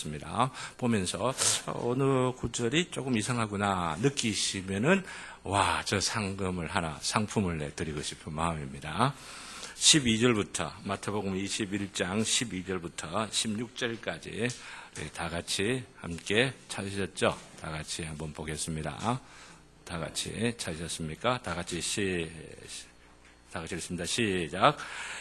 습니다. 보면서 어느 구절이 조금 이상하구나 느끼시면은 저 상금을 하나 상품을 내드리고 싶은 마음입니다. 12절부터 마태복음 21장 12절부터 16절까지 다 같이 함께 찾으셨죠? 다 같이 한번 보겠습니다. 다 같이 찾으셨습니까? 다 같이 읽습니다. 시작.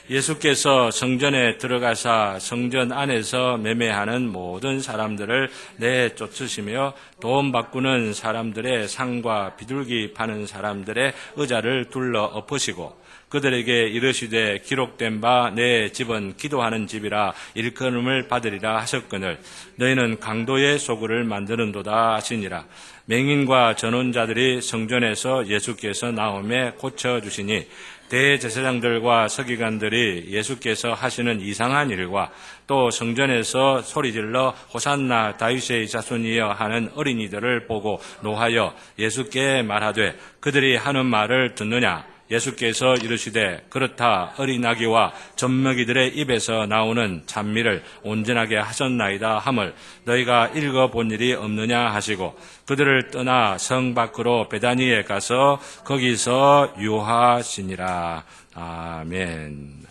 예수께서 성전에 들어가사 성전 안에서 매매하는 모든 사람들을 내쫓으시며 돈 바꾸는 사람들의 상과 비둘기 파는 사람들의 의자를 둘러 엎으시고 그들에게 이르시되 기록된 바 내 집은 기도하는 집이라 일컬음을 받으리라 하셨거늘 너희는 강도의 소굴을 만드는도다 하시니라. 맹인과 전원자들이 성전에서 예수께서 나오매 고쳐주시니 대제사장들과 서기관들이 예수께서 하시는 이상한 일과 또 성전에서 소리질러 호산나 다윗의 자손이여 하는 어린이들을 보고 노하여 예수께 말하되 그들이 하는 말을 듣느냐. 예수께서 이르시되 그렇다 어린아기와 젖먹이들의 입에서 나오는 찬미를 온전하게 하셨나이다 함을 너희가 읽어본 일이 없느냐 하시고 그들을 떠나 성 밖으로 베다니에 가서 거기서 유하시니라. 아멘.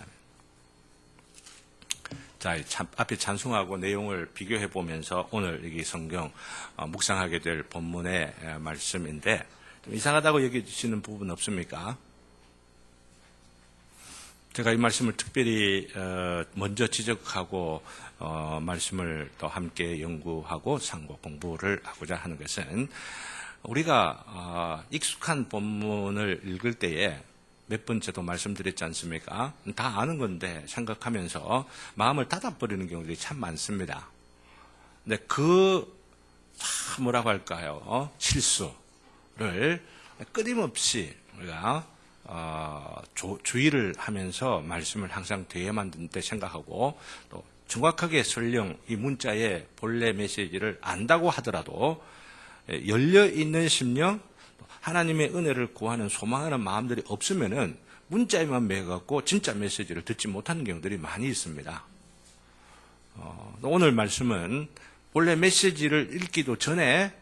자, 앞에 찬송하고 내용을 비교해 보면서 오늘 여기 성경 묵상하게 될 본문의 말씀인데 좀 이상하다고 여겨지시는 부분 없습니까? 제가 이 말씀을 특별히 먼저 지적하고 말씀을 또 함께 연구하고 상고 공부를 하고자 하는 것은 우리가 익숙한 본문을 읽을 때에 몇 번째도 말씀드렸지 않습니까? 다 아는 건데 생각하면서 마음을 닫아버리는 경우들이 참 많습니다. 근데 뭐라고 할까요? 실수를 끊임없이 우리가 주의를 하면서 말씀을 항상 뒤에만 듣는데 생각하고 또 정확하게 설령 이 문자의 본래 메시지를 안다고 하더라도 열려있는 심령, 하나님의 은혜를 구하는 소망하는 마음들이 없으면은 문자에만 매여갖고 진짜 메시지를 듣지 못하는 경우들이 많이 있습니다. 오늘 말씀은 본래 메시지를 읽기도 전에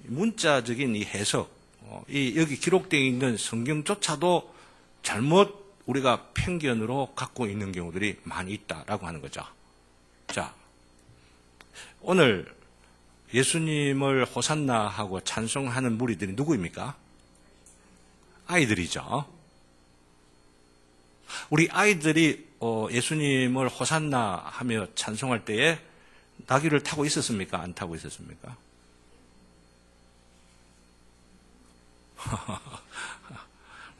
문자적인 이 해석, 여기 기록되어 있는 성경조차도 잘못 우리가 편견으로 갖고 있는 경우들이 많이 있다라고 하는 거죠. 자, 오늘 예수님을 호산나 하고 찬송하는 무리들이 누구입니까? 아이들이죠. 우리 아이들이 예수님을 호산나 하며 찬송할 때에 나귀를 타고 있었습니까? 안 타고 있었습니까?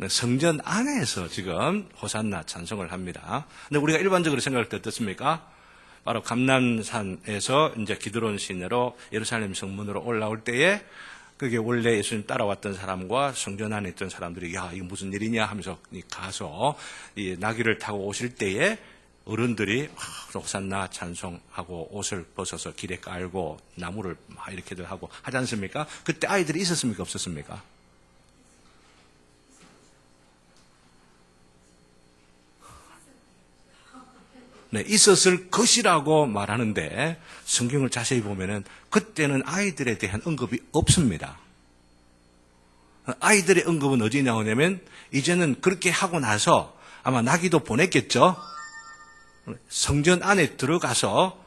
성전 안에서 지금 호산나 찬송을 합니다. 근데 우리가 일반적으로 생각할 때 어떻습니까? 바로 감람산에서 이제 기드론 시내로 예루살렘 성문으로 올라올 때에 그게 원래 예수님 따라왔던 사람과 성전 안에 있던 사람들이 이거 무슨 일이냐 하면서 가서 이 나귀를 타고 오실 때에 어른들이 호산나 찬송하고 옷을 벗어서 길에 깔고 나무를 막 이렇게들 하고 하지 않습니까? 그때 아이들이 있었습니까? 없었습니까? 네, 있었을 것이라고 말하는데 성경을 자세히 보면은 그때는 아이들에 대한 언급이 없습니다. 아이들의 언급은 어디 나오냐면 이제는 그렇게 하고 나서 아마 나귀도 보냈겠죠. 성전 안에 들어가서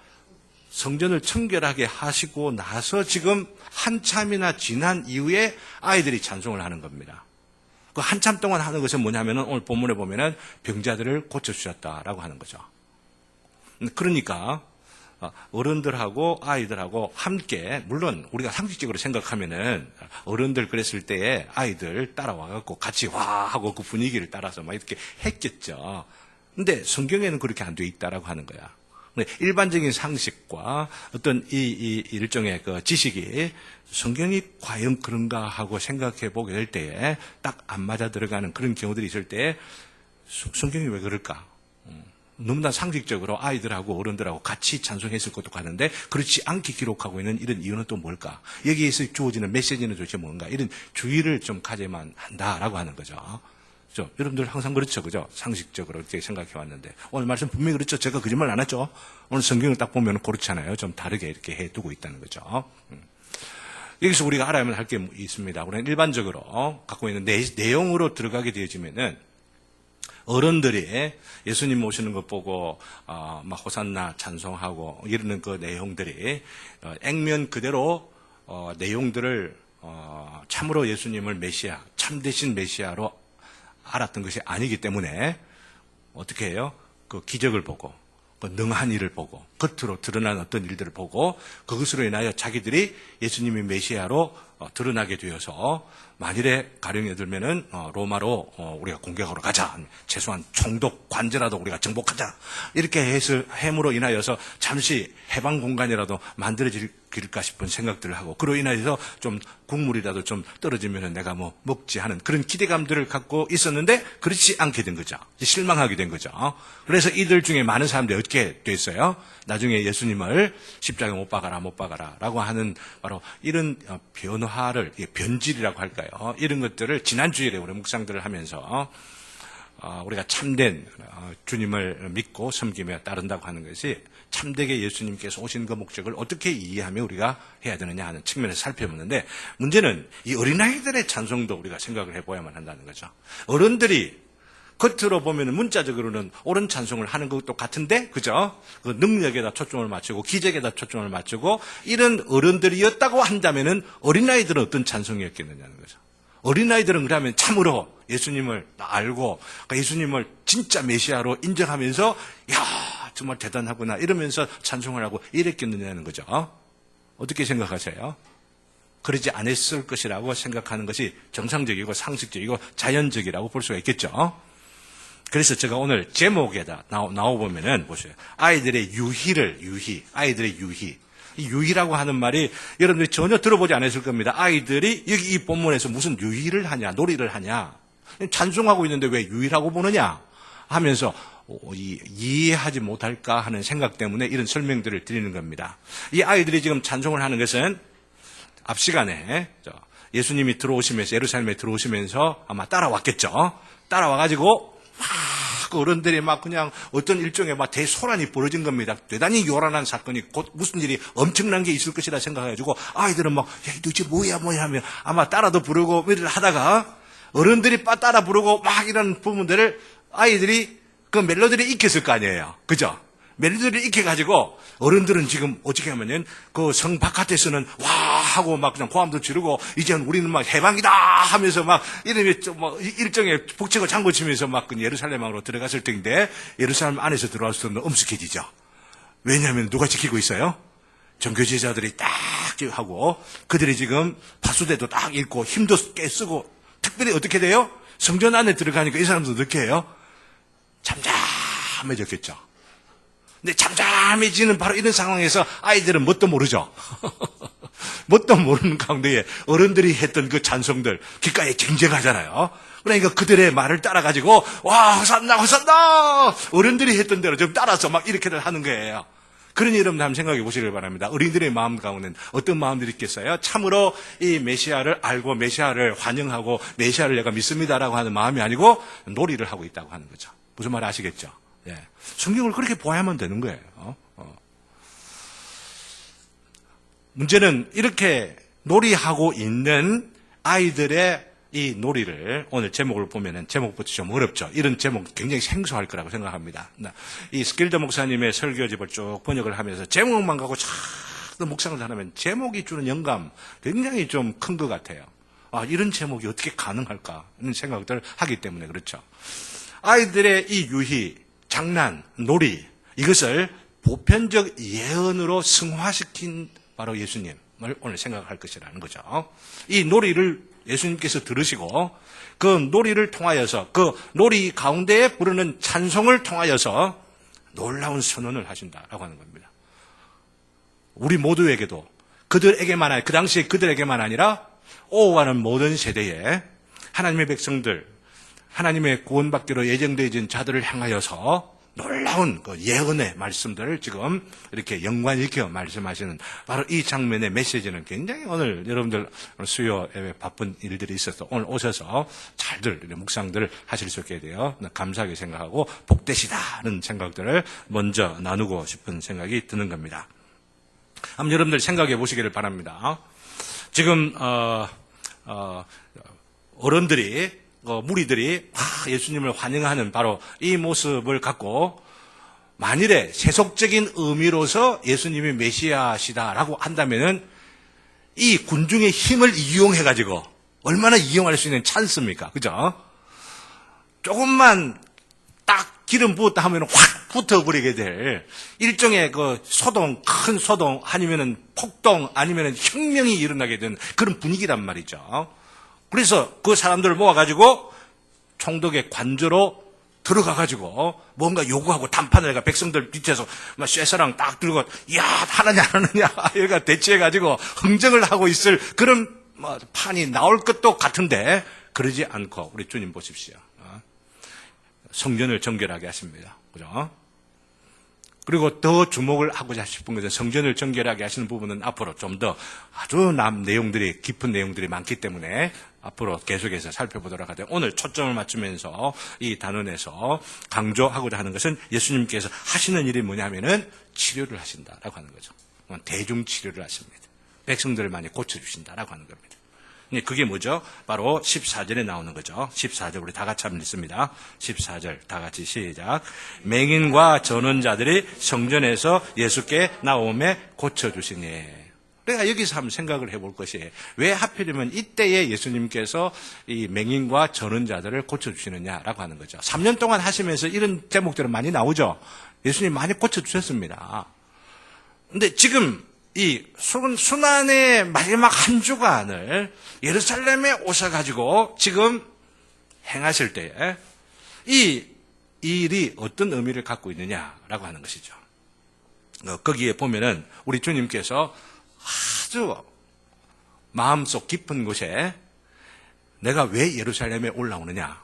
성전을 청결하게 하시고 나서 지금 한참이나 지난 이후에 아이들이 찬송을 하는 겁니다. 그 한참 동안 하는 것은 뭐냐면은 오늘 본문에 보면은 병자들을 고쳐주셨다라고 하는 거죠. 그러니까 어른들하고 아이들하고 함께, 물론 우리가 상식적으로 생각하면은 어른들 그랬을 때에 아이들 따라와갖고 같이 와 하고 그 분위기를 따라서 막 이렇게 했겠죠. 근데 성경에는 그렇게 안 돼 있다라고 하는 거야. 일반적인 상식과 어떤 이 일종의 그 지식이 성경이 과연 그런가 하고 생각해 보게 될 때에 딱 안 맞아 들어가는 그런 경우들이 있을 때 성경이 왜 그럴까? 너무나 상식적으로 아이들하고 어른들하고 같이 찬송했을 것도 같은데 그렇지 않게 기록하고 있는 이런 이유는 또 뭘까? 여기에서 주어지는 메시지는 도대체 뭔가? 이런 주의를 좀 가져야만 한다라고 하는 거죠. 그죠? 여러분들 항상 그렇죠. 그죠? 상식적으로 이렇게 생각해 왔는데. 오늘 말씀 분명히 그렇죠. 제가 거짓말 안 했죠. 오늘 성경을 딱 보면 그렇잖아요. 좀 다르게 이렇게 해 두고 있다는 거죠. 여기서 우리가 알아야만 할 게 있습니다. 우리는 일반적으로 갖고 있는 내용으로 들어가게 되어지면은 어른들이 예수님 오시는 것 보고 막 호산나 찬송하고 이러는 그 내용들이 액면 그대로 내용들을 참으로 예수님을 메시아, 참되신 메시아로 알았던 것이 아니기 때문에 어떻게 해요? 그 기적을 보고 그 능한 일을 보고 겉으로 드러난 어떤 일들을 보고 그것으로 인하여 자기들이 예수님이 메시아로 드러나게 되어서 만일에 가령에 들면은 로마로 우리가 공격하러 가자, 최소한 총독 관제라도 우리가 정복하자 이렇게 해서 함으로 인하여서 잠시 해방 공간이라도 만들어질까 싶은 생각들을 하고 그로 인하여서 좀 국물이라도 좀 떨어지면은 내가 뭐 먹지 하는 그런 기대감들을 갖고 있었는데 그렇지 않게 된 거죠. 실망하게 된 거죠. 그래서 이들 중에 많은 사람들이 어떻게 됐어요? 나중에 예수님을 십자가에 못 박아라 라고 하는 바로 이런 변화를, 변질이라고 할까요? 이런 것들을 지난주일에 우리 묵상들을 하면서 우리가 참된 주님을 믿고 섬기며 따른다고 하는 것이 참되게 예수님께서 오신 그 목적을 어떻게 이해하며 우리가 해야 되느냐 하는 측면에서 살펴보는데 문제는 이 어린아이들의 찬송도 우리가 생각을 해봐야만 한다는 거죠. 어른들이 겉으로 보면 문자적으로는 옳은 찬송을 하는 것도 같은데, 그죠? 그 능력에다 초점을 맞추고, 기적에다 초점을 맞추고, 이런 어른들이었다고 한다면은 어린아이들은 어떤 찬송이었겠느냐는 거죠. 어린아이들은 그러면 참으로 예수님을 알고, 그러니까 예수님을 진짜 메시아로 인정하면서, 야 정말 대단하구나, 이러면서 찬송을 하고 이랬겠느냐는 거죠. 어떻게 생각하세요? 그러지 않았을 것이라고 생각하는 것이 정상적이고 상식적이고 자연적이라고 볼 수가 있겠죠. 그래서 제가 오늘 제목에다 나와보면은, 보세요. 아이들의 아이들의 유희. 이 유희라고 하는 말이 여러분들이 전혀 들어보지 않았을 겁니다. 아이들이 여기 이 본문에서 무슨 유희를 하냐, 놀이를 하냐. 찬송하고 있는데 왜 유희라고 보느냐 하면서 이해하지 못할까 하는 생각 때문에 이런 설명들을 드리는 겁니다. 이 아이들이 지금 찬송을 하는 것은 앞 시간에 예수님이 들어오시면서, 예루살렘에 들어오시면서 아마 따라왔겠죠. 따라와가지고 막 어른들이 막 그냥 어떤 일종의 막 대소란이 벌어진 겁니다. 대단히 요란한 사건이 곧 무슨 일이 엄청난 게 있을 것이라 생각해가지고 아이들은 막 야, 도대체 뭐야 하면 아마 따라도 부르고 이를 하다가 어른들이 따라 부르고 막 이런 부분들을 아이들이 그 멜로디를 익혔을 거 아니에요. 그죠? 멜로디를 익혀가지고 어른들은 지금 어떻게 하면은 그 성 바깥에서는 와 하고 막 그냥 고함도 지르고 이제는 우리는 막 해방이다 하면서 막 이름이 뭐 일종의 북측을 장구 치면서 막 예루살렘으로 들어갔을 텐데 예루살렘 안에서 들어와서는 엄숙해지죠. 왜냐하면 누가 지키고 있어요? 정교제자들이 딱 하고 그들이 지금 파수대도 딱 읽고 힘도 꽤 쓰고 특별히 어떻게 돼요? 성전 안에 들어가니까 이 사람도 어떻게 해요? 잠잠해졌겠죠. 근데 잠잠해지는 바로 이런 상황에서 아이들은 뭣도 모르죠. 뭣도 모르는 가운데에 어른들이 했던 그 찬송들 귓가에 쟁쟁하잖아요. 그러니까 그들의 말을 따라가지고 와 호산나 어른들이 했던 대로 좀 따라서 막 이렇게들 하는 거예요. 그러니 여러분 한번 생각해 보시길 바랍니다. 어린들의 마음 가운데는 어떤 마음들이 있겠어요? 참으로 이 메시아를 알고 메시아를 환영하고 메시아를 내가 믿습니다라고 하는 마음이 아니고 놀이를 하고 있다고 하는 거죠. 무슨 말 아시겠죠? 예. 성경을 그렇게 보아야만 되는 거예요. 문제는 이렇게 놀이하고 있는 아이들의 이 놀이를 오늘 제목을 보면은 제목부터 좀 어렵죠. 이런 제목 굉장히 생소할 거라고 생각합니다. 이 스킬더 목사님의 설교집을 쭉 번역을 하면서 제목만 가고 자꾸 묵상을 하면 제목이 주는 영감 굉장히 좀 큰 것 같아요. 이런 제목이 어떻게 가능할까 하는 생각들을 하기 때문에 그렇죠. 아이들의 이 유희, 장난, 놀이 이것을 보편적 예언으로 승화시킨 바로 예수님을 오늘 생각할 것이라는 거죠. 이 놀이를 예수님께서 들으시고 그 놀이를 통하여서 그 놀이 가운데에 부르는 찬송을 통하여서 놀라운 선언을 하신다라고 하는 겁니다. 우리 모두에게도 그들에게만 아니라 그 당시에 그들에게만 아니라 오가는 모든 세대에 하나님의 백성들 하나님의 구원받기로 예정되어진 자들을 향하여서 놀라운 그 예언의 말씀들을 지금 이렇게 연관일으켜 말씀하시는 바로 이 장면의 메시지는 굉장히 오늘 여러분들 수요에 바쁜 일들이 있어서 오늘 오셔서 잘들 묵상들을 하실 수 있게 되어 감사하게 생각하고 복되시다는 생각들을 먼저 나누고 싶은 생각이 드는 겁니다. 한번 여러분들 생각해 보시기를 바랍니다. 지금 어른들이 무리들이 예수님을 환영하는 바로 이 모습을 갖고 만일에 세속적인 의미로서 예수님이 메시아시다라고 한다면은 이 군중의 힘을 이용해가지고 얼마나 이용할 수 있는 찬스입니까? 그죠? 조금만 딱 기름 부었다 하면 확 붙어버리게 될 일종의 그 소동, 큰 소동, 아니면은 폭동, 아니면은 혁명이 일어나게 된 그런 분위기란 말이죠. 그래서 그 사람들을 모아가지고 총독의 관저로 들어가가지고 뭔가 요구하고 담판을 해가 백성들 뒤에서 막 쇠사랑 딱 들고 야 하느냐 안 하느냐 얘가 대치해가지고 흥정을 하고 있을 그런 판이 나올 것도 같은데 그러지 않고 우리 주님 보십시오. 성전을 정결하게 하십니다. 그죠? 그리고 더 주목을 하고자 싶은 것은 성전을 정결하게 하시는 부분은 앞으로 좀 더 아주 내용들이 깊은 내용들이 많기 때문에 앞으로 계속해서 살펴보도록 하되 오늘 초점을 맞추면서 이 단원에서 강조하고자 하는 것은 예수님께서 하시는 일이 뭐냐면은 치료를 하신다라고 하는 거죠. 대중 치료를 하십니다. 백성들을 많이 고쳐주신다라고 하는 겁니다. 그게 뭐죠? 바로 14절에 나오는 거죠. 14절 우리 다 같이 한번 읽습니다. 14절 다 같이 시작. 맹인과 전원자들이 성전에서 예수께 나오매 고쳐주시니. 그러니까 여기서 한번 생각을 해볼 것이 왜 하필이면 이때에 예수님께서 이 맹인과 전원자들을 고쳐주시느냐라고 하는 거죠. 3년 동안 하시면서 이런 제목들은 많이 나오죠. 예수님 많이 고쳐주셨습니다. 근데 지금 이 순환의 마지막 한 주간을 예루살렘에 오셔가지고 지금 행하실 때에 이 일이 어떤 의미를 갖고 있느냐라고 하는 것이죠. 거기에 보면은 우리 주님께서 아주 마음속 깊은 곳에 내가 왜 예루살렘에 올라오느냐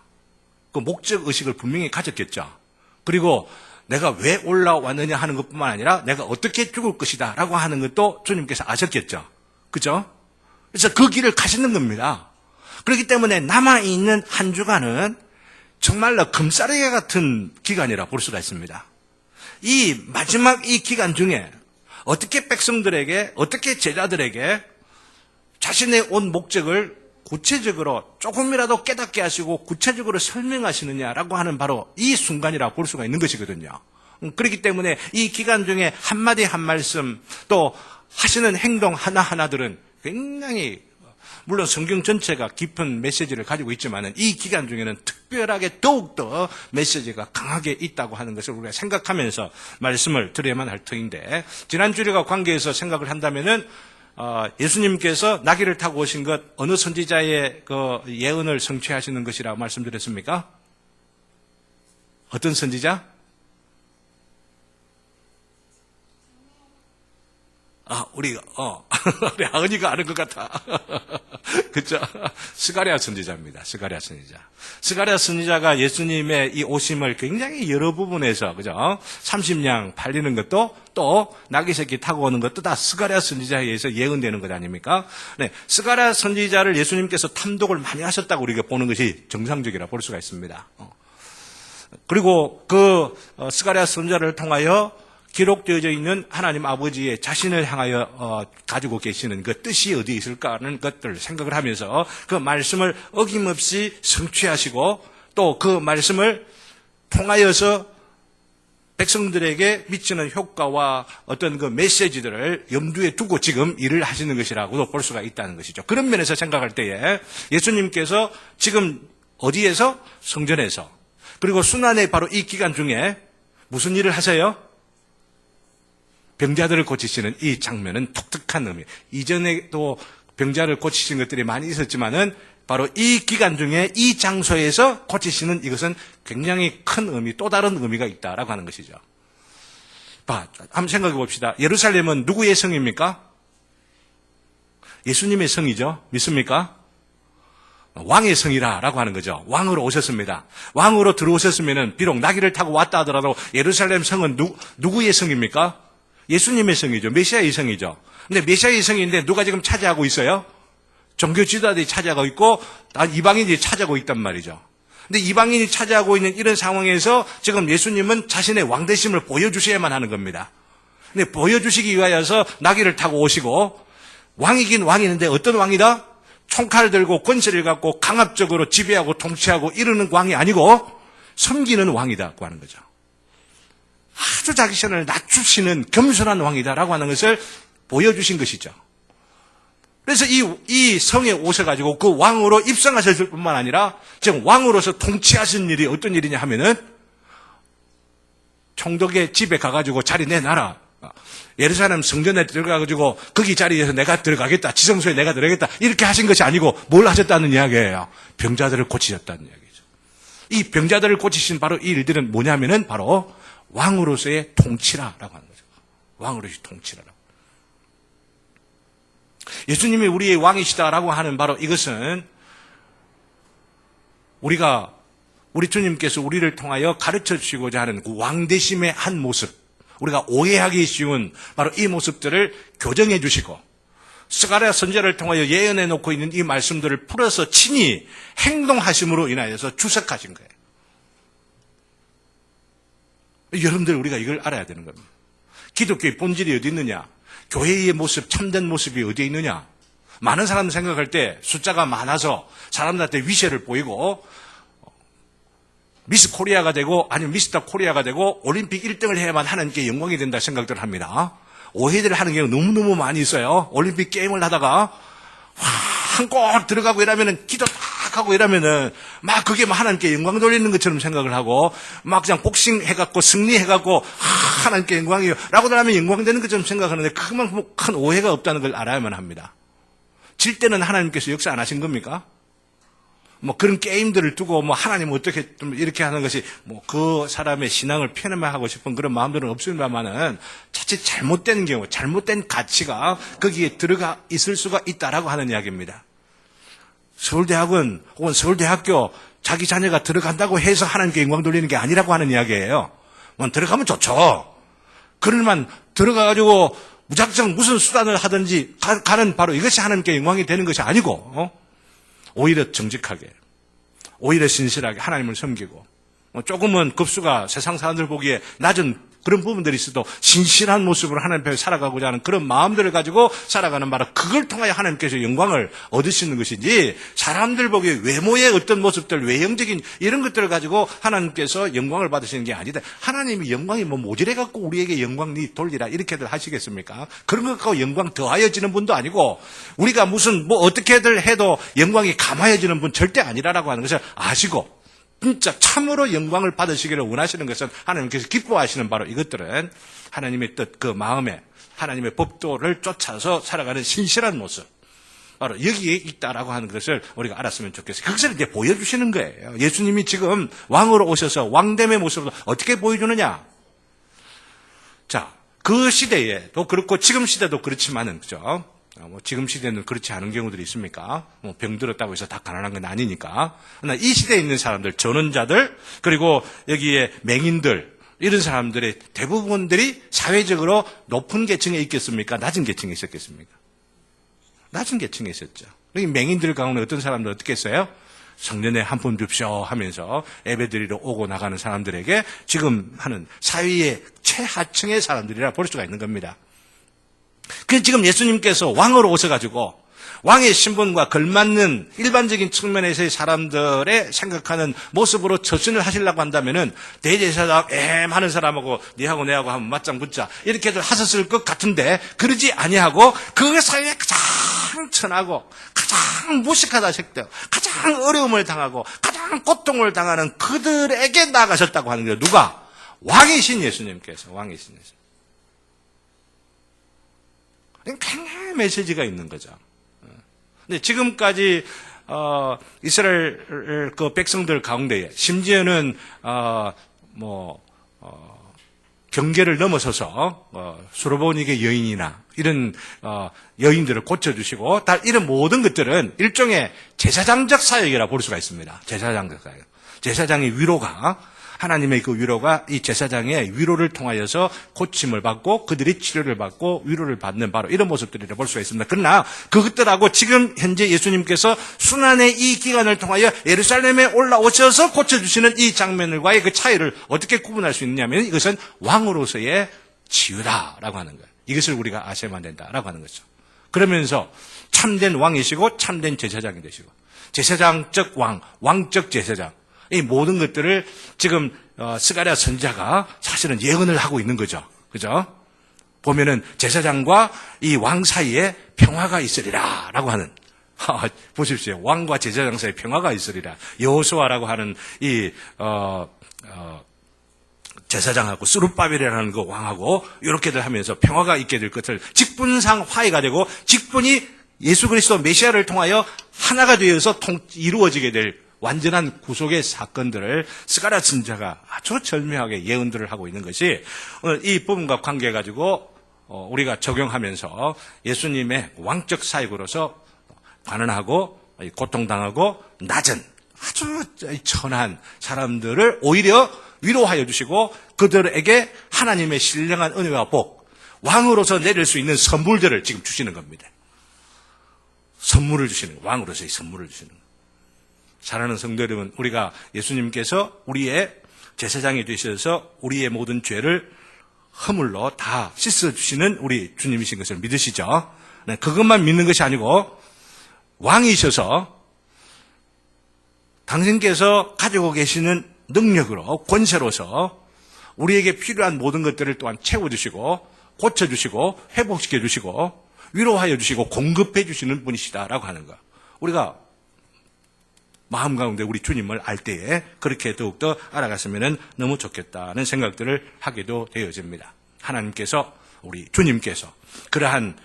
그 목적 의식을 분명히 가졌겠죠. 그리고 내가 왜 올라왔느냐 하는 것뿐만 아니라 내가 어떻게 죽을 것이다 라고 하는 것도 주님께서 아셨겠죠. 그죠? 그래서 그 길을 가시는 겁니다. 그렇기 때문에 남아있는 한 주간은 정말로 금싸레기 같은 기간이라 볼 수가 있습니다. 이 마지막 이 기간 중에 어떻게 백성들에게, 어떻게 제자들에게 자신의 온 목적을 구체적으로 조금이라도 깨닫게 하시고 구체적으로 설명하시느냐라고 하는 바로 이 순간이라고 볼 수가 있는 것이거든요. 그렇기 때문에 이 기간 중에 한마디 한 말씀 또 하시는 행동 하나하나들은 굉장히 물론 성경 전체가 깊은 메시지를 가지고 있지만 이 기간 중에는 특별하게 더욱더 메시지가 강하게 있다고 하는 것을 우리가 생각하면서 말씀을 드려야만 할 터인데 지난 주일과 관계해서 생각을 한다면은 예수님께서 나귀를 타고 오신 것 어느 선지자의 그 예언을 성취하시는 것이라고 말씀드렸습니까? 어떤 선지자? 우리 아은이가 아는 것 같아. 그죠? 스가랴 선지자입니다. 스가랴 선지자. 스가랴 선지자가 예수님의 이 오심을 굉장히 여러 부분에서, 그죠? 30냥 팔리는 것도 또 나귀 새끼 타고 오는 것도 다 스가랴 선지자에 의해서 예언되는 것 아닙니까? 네. 스가랴 선지자를 예수님께서 탐독을 많이 하셨다고 우리가 보는 것이 정상적이라 볼 수가 있습니다. 그리고 그 스가랴 선지자를 통하여 기록되어져 있는 하나님 아버지의 자신을 향하여 가지고 계시는 그 뜻이 어디에 있을까 하는 것들을 생각을 하면서 그 말씀을 어김없이 성취하시고 또 그 말씀을 통하여서 백성들에게 미치는 효과와 어떤 그 메시지들을 염두에 두고 지금 일을 하시는 것이라고도 볼 수가 있다는 것이죠. 그런 면에서 생각할 때에 예수님께서 지금 어디에서? 성전에서. 그리고 순환의 바로 이 기간 중에 무슨 일을 하세요? 병자들을 고치시는 이 장면은 독특한 의미. 이전에도 병자를 고치신 것들이 많이 있었지만은 바로 이 기간 중에 이 장소에서 고치시는 이것은 굉장히 큰 의미, 또 다른 의미가 있다라고 하는 것이죠. 한번 생각해 봅시다. 예루살렘은 누구의 성입니까? 예수님의 성이죠. 믿습니까? 왕의 성이라고 하는 거죠. 왕으로 오셨습니다. 왕으로 들어오셨으면은 비록 나귀를 타고 왔다 하더라도 예루살렘 성은 누구의 성입니까? 예수님의 성이죠. 메시아의 성이죠. 근데 메시아의 성인데 누가 지금 차지하고 있어요? 종교 지도자들이 차지하고 있고 이방인들이 차지하고 있단 말이죠. 근데 이방인이 차지하고 있는 이런 상황에서 지금 예수님은 자신의 왕되심을 보여주셔야만 하는 겁니다. 근데 보여주시기 위하여서 나귀를 타고 오시고 왕이긴 왕이는데 어떤 왕이다? 총칼을 들고 권세를 갖고 강압적으로 지배하고 통치하고 이러는 왕이 아니고 섬기는 왕이다고 하는 거죠. 아주 자기 신을 낮추시는 겸손한 왕이다라고 하는 것을 보여주신 것이죠. 그래서 이 성에 오셔가지고 그 왕으로 입성하셨을 뿐만 아니라 지금 왕으로서 통치하신 일이 어떤 일이냐 하면은 총독의 집에 가가지고 자리 내놔라. 예루살렘 성전에 들어가가지고 거기 자리에서 내가 들어가겠다. 지성소에 내가 들어가겠다. 이렇게 하신 것이 아니고 뭘 하셨다는 이야기예요. 병자들을 고치셨다는 이야기죠. 이 병자들을 고치신 바로 이 일들은 뭐냐면은 바로 왕으로서의 통치라라고 하는 거죠. 왕으로서의 통치라라고. 예수님이 우리의 왕이시다라고 하는 바로 이것은 우리 주님께서 우리를 통하여 가르쳐 주시고자 하는 그 왕되심의 한 모습, 우리가 오해하기 쉬운 바로 이 모습들을 교정해 주시고 스가랴 선지자를 통하여 예언해 놓고 있는 이 말씀들을 풀어서 친히 행동하심으로 인하여서 주석하신 거예요. 여러분들 우리가 이걸 알아야 되는 겁니다. 기독교의 본질이 어디 있느냐? 교회의 모습, 참된 모습이 어디에 있느냐? 많은 사람 생각할 때 숫자가 많아서 사람들한테 위세를 보이고 미스 코리아가 되고 아니면 미스터 코리아가 되고 올림픽 1등을 해야만 하나님께 영광이 된다 생각들 합니다. 오해들을 하는 경우가 너무너무 많이 있어요. 올림픽 게임을 하다가 한 골 들어가고 이러면은 기도 딱 하고 이러면은 막 그게 막 하나님께 영광 돌리는 것처럼 생각을 하고 막 그냥 복싱 해갖고 승리해갖고 하나님께 영광이요 라고 하면 영광되는 것처럼 생각하는데 그만큼 큰 오해가 없다는 걸 알아야만 합니다. 질 때는 하나님께서 역사 안 하신 겁니까? 뭐 그런 게임들을 두고 뭐 하나님 어떻게 좀 이렇게 하는 것이 뭐 그 사람의 신앙을 표현하고 싶은 그런 마음들은 없습니다만은 자칫 잘못된 경우, 잘못된 가치가 거기에 들어가 있을 수가 있다라고 하는 이야기입니다. 서울대학은 혹은 서울대학교 자기 자녀가 들어간다고 해서 하나님께 영광 돌리는 게 아니라고 하는 이야기예요. 뭐 들어가면 좋죠. 그럴만 들어가가지고 무작정 무슨 수단을 하든지 가는 바로 이것이 하나님께 영광이 되는 것이 아니고 오히려 정직하게, 오히려 신실하게 하나님을 섬기고 조금은 급수가 세상 사람들 보기에 낮은 그런 부분들이 있어도 신실한 모습으로 하나님 앞에 살아가고자 하는 그런 마음들을 가지고 살아가는 바로 그걸 통하여 하나님께서 영광을 얻으시는 것이지 사람들 보기에 외모의 어떤 모습들, 외형적인 이런 것들을 가지고 하나님께서 영광을 받으시는 게 아니다. 하나님이 영광이 뭐 모질해갖고 우리에게 영광 니 돌리라 이렇게들 하시겠습니까? 그런 것 갖고 영광 더하여지는 분도 아니고 우리가 무슨 뭐 어떻게들 해도 영광이 감하여지는 분 절대 아니라라고 하는 것을 아시고 진짜 참으로 영광을 받으시기를 원하시는 것은 하나님께서 기뻐하시는 바로 이것들은 하나님의 뜻, 그 마음에 하나님의 법도를 쫓아서 살아가는 신실한 모습 바로 여기에 있다라고 하는 것을 우리가 알았으면 좋겠어요. 그것을 이제 보여주시는 거예요. 예수님이 지금 왕으로 오셔서 왕됨의 모습으로 어떻게 보여주느냐? 자, 그 시대에도 그렇고 지금 시대도 그렇지만은 그죠? 뭐 지금 시대는 그렇지 않은 경우들이 있습니까? 뭐 병 들었다고 해서 다 가난한 건 아니니까. 그러나 이 시대에 있는 사람들, 전원자들, 그리고 여기에 맹인들, 이런 사람들의 대부분들이 사회적으로 높은 계층에 있겠습니까? 낮은 계층에 있었겠습니까? 낮은 계층에 있었죠. 여기 맹인들 가운데 어떤 사람들 어떻게 했어요? 성전에 한 푼 줍쇼 하면서 예배드리러 오고 나가는 사람들에게 지금 하는 사회의 최하층의 사람들이라 볼 수가 있는 겁니다. 그래서 지금 예수님께서 왕으로 오셔가지고 왕의 신분과 걸맞는 일반적인 측면에서의 사람들의 생각하는 모습으로 처신을 하시려고 한다면은 대제사장 많은 사람하고 니하고 내하고 한번 맞짱 붙자 이렇게들 하셨을 것 같은데 그러지 아니하고 그 사이에 가장 천하고 가장 무식하다 싶대요. 가장 어려움을 당하고 가장 고통을 당하는 그들에게 나가셨다고 하는 거예요. 누가? 왕이신 예수님께서. 왕이신 예수님. 굉장히 메시지가 있는 거죠. 근데 지금까지 이스라엘 그 백성들 가운데에 심지어는 경계를 넘어서서 수로보니게 여인이나 이런 여인들을 고쳐주시고 다 이런 모든 것들은 일종의 제사장적 사역이라 볼 수가 있습니다. 제사장적 사역. 제사장의 위로가 하나님의 그 위로가 이 제사장의 위로를 통하여서 고침을 받고 그들이 치료를 받고 위로를 받는 바로 이런 모습들이라 볼 수가 있습니다. 그러나 그것들하고 지금 현재 예수님께서 순환의 이 기간을 통하여 예루살렘에 올라오셔서 고쳐주시는 이 장면과의 그 차이를 어떻게 구분할 수 있냐면 이것은 왕으로서의 치유다라고 하는 거예요. 이것을 우리가 아셔야만 된다라고 하는 거죠. 그러면서 참된 왕이시고 참된 제사장이 되시고 제사장적 왕, 왕적 제사장 이 모든 것들을 지금 스가랴 선지자가 사실은 예언을 하고 있는 거죠. 그죠? 보면은 제사장과 이 왕 사이에 평화가 있으리라라고 하는 보십시오. 왕과 제사장 사이에 평화가 있으리라. 여호수아라고 하는 이 제사장하고 스룹바벨이라는 그 왕하고 이렇게들 하면서 평화가 있게 될 것을 직분상 화해가 되고 직분이 예수 그리스도 메시아를 통하여 하나가 되어서 이루어지게 될 완전한 구속의 사건들을 스가랴 선지자가 아주 절묘하게 예언들을 하고 있는 것이 오늘 이 부분과 관계해가지고 우리가 적용하면서 예수님의 왕적 사역으로서 가난하고 고통당하고 낮은 아주 천한 사람들을 오히려 위로하여 주시고 그들에게 하나님의 신령한 은혜와 복, 왕으로서 내릴 수 있는 선물들을 지금 주시는 겁니다. 선물을 주시는 거예요. 왕으로서의 선물을 주시는 거예요. 사랑하는 성도 여러분, 우리가 예수님께서 우리의 제사장이 되셔서 우리의 모든 죄를 허물로 다 씻어주시는 우리 주님이신 것을 믿으시죠? 네, 그것만 믿는 것이 아니고 왕이셔서 당신께서 가지고 계시는 능력으로 권세로서 우리에게 필요한 모든 것들을 또한 채워주시고 고쳐주시고 회복시켜주시고 위로하여 주시고 공급해 주시는 분이시다라고 하는 거. 우리가 마음 가운데 우리 주님을 알 때에 그렇게 더욱더 알아갔으면 너무 좋겠다는 생각들을 하게도 되어집니다. 하나님께서 우리 주님께서 그러한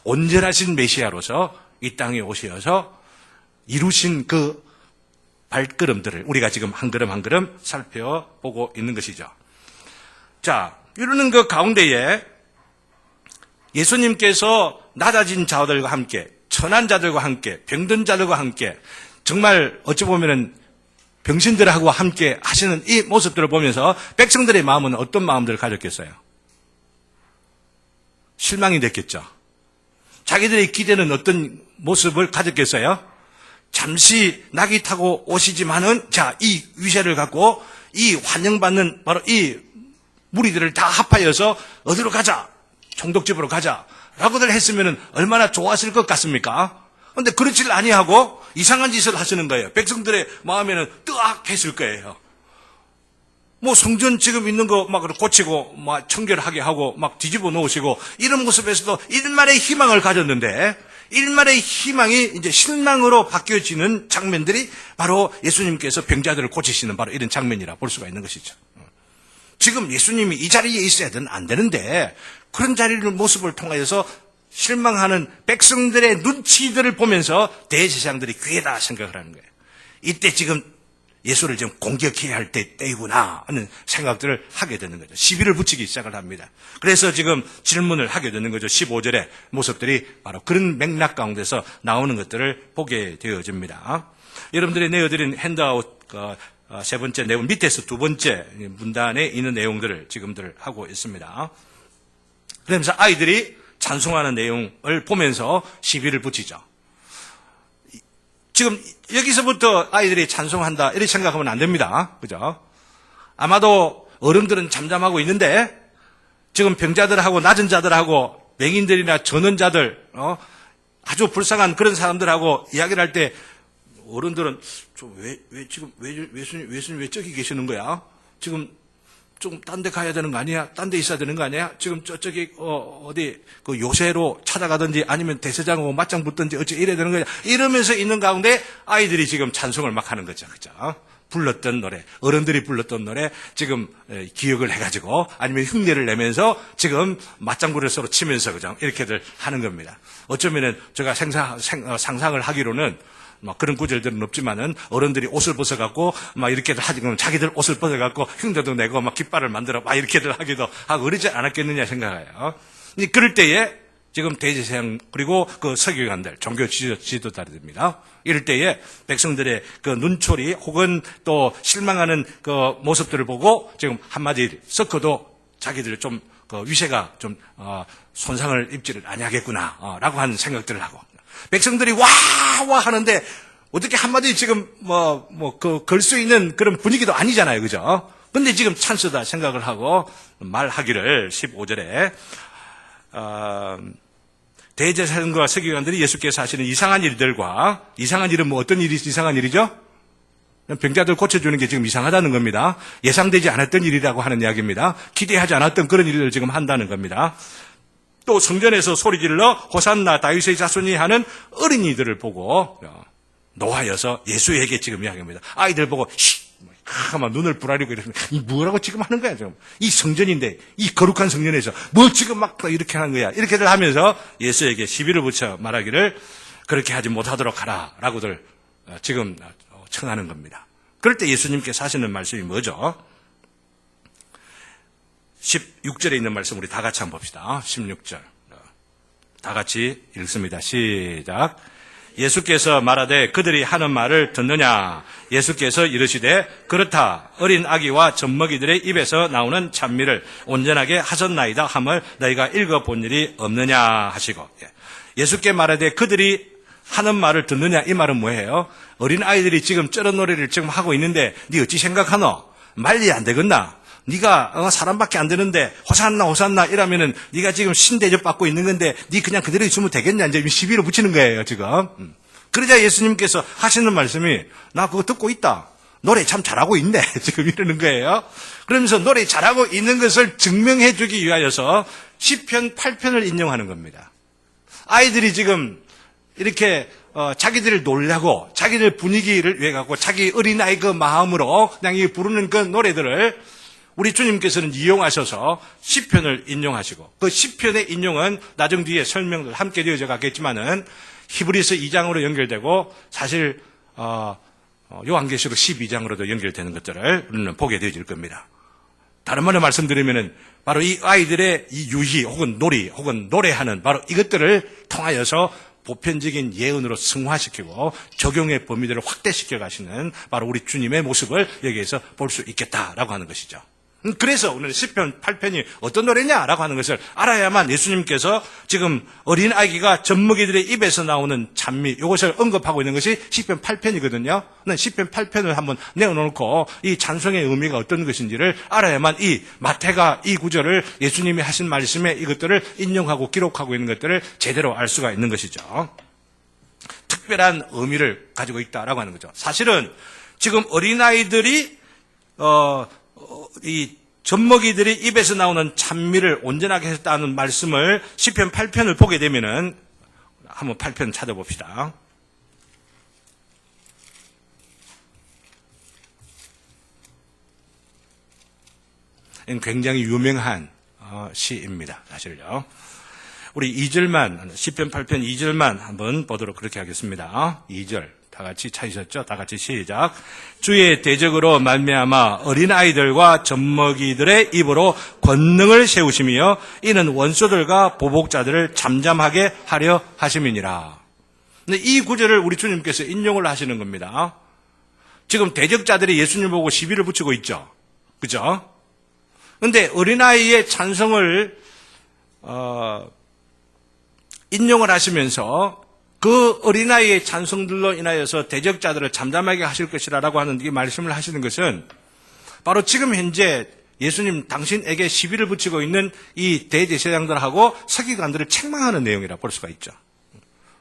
온전하신 메시아로서 이 땅에 오셔서 이루신 그 발걸음들을 우리가 지금 한 걸음 한 걸음 살펴보고 있는 것이죠. 자, 이러는 그 가운데에 예수님께서 낮아진 자들과 함께 천한 자들과 함께 병든 자들과 함께 정말 어찌 보면은 병신들하고 함께 하시는 이 모습들을 보면서 백성들의 마음은 어떤 마음들을 가졌겠어요? 실망이 됐겠죠. 자기들의 기대는 어떤 모습을 가졌겠어요? 잠시 낙이 타고 오시지만은 자, 이 위세를 갖고 이 환영받는 바로 이 무리들을 다 합하여서 어디로 가자? 총독집으로 가자. 라고들 했으면 얼마나 좋았을 것 같습니까? 그런데 그렇지를 아니하고 이상한 짓을 하시는 거예요. 백성들의 마음에는 뜨악했을 거예요. 뭐 성전 지금 있는 거 막 고치고 막 청결하게 하고 막 뒤집어 놓으시고 이런 모습에서도 일말의 희망을 가졌는데 일말의 희망이 이제 실망으로 바뀌어지는 장면들이 바로 예수님께서 병자들을 고치시는 바로 이런 장면이라 볼 수가 있는 것이죠. 지금 예수님이 이 자리에 있어야 안 되는데 그런 자리를 모습을 통해서 실망하는 백성들의 눈치들을 보면서 대제사장들이 귀하다 생각을 하는 거예요. 이때 지금 예수를 지금 공격해야 할 때이구나 하는 생각들을 하게 되는 거죠. 시비를 붙이기 시작을 합니다. 그래서 지금 질문을 하게 되는 거죠. 15절의 모습들이 바로 그런 맥락 가운데서 나오는 것들을 보게 되어집니다. 여러분들이 내어드린 핸드아웃 세 번째 내용 밑에서 두 번째 문단에 있는 내용들을 지금들 하고 있습니다. 그러면서 아이들이 찬송하는 내용을 보면서 시비를 붙이죠. 지금 여기서부터 아이들이 찬송한다 이렇게 생각하면 안 됩니다. 그죠? 아마도 어른들은 잠잠하고 있는데 지금 병자들하고 낮은 자들하고 맹인들이나 전원자들 아주 불쌍한 그런 사람들하고 이야기를 할 때 어른들은 예수님 왜 저기 계시는 거야? 지금 좀 딴 데 가야 되는 거 아니야? 딴 데 있어야 되는 거 아니야? 지금 저기 어디 그 요새로 찾아가든지 아니면 대세장하고 맞짱 붙든지 어찌 이래야 되는 거야? 이러면서 있는 가운데 아이들이 지금 찬송을 막 하는 거죠. 그죠? 불렀던 노래, 어른들이 불렀던 노래 지금 기억을 해가지고 아니면 흉내를 내면서 지금 맞장구를 서로 치면서 그죠? 이렇게들 하는 겁니다. 어쩌면은 제가 상상을 하기로는 막 그런 구절들은 없지만은 어른들이 옷을 벗어갖고 막 이렇게들 하지만 자기들 옷을 벗어갖고 흉내도 내고 막 깃발을 만들어 막 이렇게들 하기도 하고 그러지 않았겠느냐 생각해요. 그럴 때에 지금 대제사장 그리고 그 서기관들 종교 지도자들입니다. 이럴 때에 백성들의 그 눈초리 혹은 또 실망하는 그 모습들을 보고 지금 한마디 섞어도 자기들 좀 그 위세가 좀 손상을 입지를 아니하겠구나라고 하는 생각들을 하고 백성들이 와 하는데 어떻게 한마디 지금 걸 수 있는 그런 분위기도 아니잖아요, 그죠? 근데 지금 찬스다 생각을 하고 말하기를 15절에 대제사장과 서기관들이 예수께서 하시는 이상한 일들과 이상한 일은 뭐 어떤 일이 이상한 일이죠? 병자들 고쳐주는 게 지금 이상하다는 겁니다. 예상되지 않았던 일이라고 하는 이야기입니다. 기대하지 않았던 그런 일을 지금 한다는 겁니다. 또 성전에서 소리질러 호산나 다윗의 자손이 하는 어린이들을 보고 노하여서 예수에게 지금 이야기합니다. 아이들 보고 막 눈을 부라리고 이러면 이 뭐라고 지금 하는 거야 지금. 이 성전인데 이 거룩한 성전에서 뭐 지금 막 이렇게 하는 거야. 이렇게들 하면서 예수에게 시비를 붙여 말하기를 그렇게 하지 못하도록 하라라고들 지금 청하는 겁니다. 그럴 때 예수님께서 하시는 말씀이 뭐죠? 16절에 있는 말씀 우리 다 같이 한번 봅시다. 16절. 다 같이 읽습니다. 시작. 예수께서 말하되 그들이 하는 말을 듣느냐? 예수께서 이르시되 그렇다. 어린 아기와 젖먹이들의 입에서 나오는 찬미를 온전하게 하셨나이다 함을 너희가 읽어본 일이 없느냐 하시고 예수께 말하되 그들이 하는 말을 듣느냐 이 말은 뭐예요? 어린 아이들이 지금 쩌른 노래를 지금 하고 있는데 네 어찌 생각하노? 말리 안 되겠나? 네가 사람밖에 안 되는데 호산나 호산나 이러면은 네가 지금 신대접 받고 있는 건데 네 그냥 그대로 있으면 되겠냐 이제 시비를 붙이는 거예요 지금. 그러자 예수님께서 하시는 말씀이 나 그거 듣고 있다. 노래 참 잘하고 있네 지금 이러는 거예요. 그러면서 노래 잘하고 있는 것을 증명해 주기 위하여서 시편 8편을 인용하는 겁니다. 아이들이 지금 이렇게 자기들을 놀라고 자기들 분위기를 위해 갖고 자기 어린아이 그 마음으로 그냥 이 부르는 그 노래들을 우리 주님께서는 이용하셔서 시편을 인용하시고 그 시편의 인용은 나중 뒤에 설명들 함께 되어져 가겠지만은 히브리서 2장으로 연결되고 사실 요한계시록 12장으로도 연결되는 것들을 우리는 보게 되어질 겁니다. 다른 말로 말씀드리면은 바로 이 아이들의 이 유희 혹은 놀이 혹은 노래하는 바로 이것들을 통하여서 보편적인 예언으로 승화시키고 적용의 범위들을 확대시켜 가시는 바로 우리 주님의 모습을 여기에서 볼 수 있겠다라고 하는 것이죠. 그래서 오늘 시편 8편이 어떤 노래냐라고 하는 것을 알아야만 예수님께서 지금 어린 아기가 젖먹이들의 입에서 나오는 찬미 이것을 언급하고 있는 것이 시편 8편이거든요. 시편 8편을 한번 내어놓고 이 찬송의 의미가 어떤 것인지를 알아야만 이 마태가 이 구절을 예수님이 하신 말씀에 이것들을 인용하고 기록하고 있는 것들을 제대로 알 수가 있는 것이죠. 특별한 의미를 가지고 있다라고 하는 거죠. 사실은 지금 어린아이들이 이 젖먹이들이 입에서 나오는 찬미를 온전하게 했다는 말씀을 시편 8편을 보게 되면은 한번 8편 찾아봅시다. 굉장히 유명한 시입니다. 사실요. 우리 2절만 시편 8편 2절만 한번 보도록 그렇게 하겠습니다. 2절. 다 같이 찾으셨죠? 다 같이 시작. 주의 대적으로 말미암아 어린아이들과 젖먹이들의 입으로 권능을 세우시며 이는 원수들과 보복자들을 잠잠하게 하려 하심이니라. 근데 이 구절을 우리 주님께서 인용을 하시는 겁니다. 지금 대적자들이 예수님 보고 시비를 붙이고 있죠. 그죠? 근데 어린아이의 찬성을 인용을 하시면서 그 어린아이의 찬송들로 인하여서 대적자들을 잠잠하게 하실 것이라고 하는 이 말씀을 하시는 것은 바로 지금 현재 예수님 당신에게 시비를 붙이고 있는 이 대제사장들하고 서기관들을 책망하는 내용이라 볼 수가 있죠.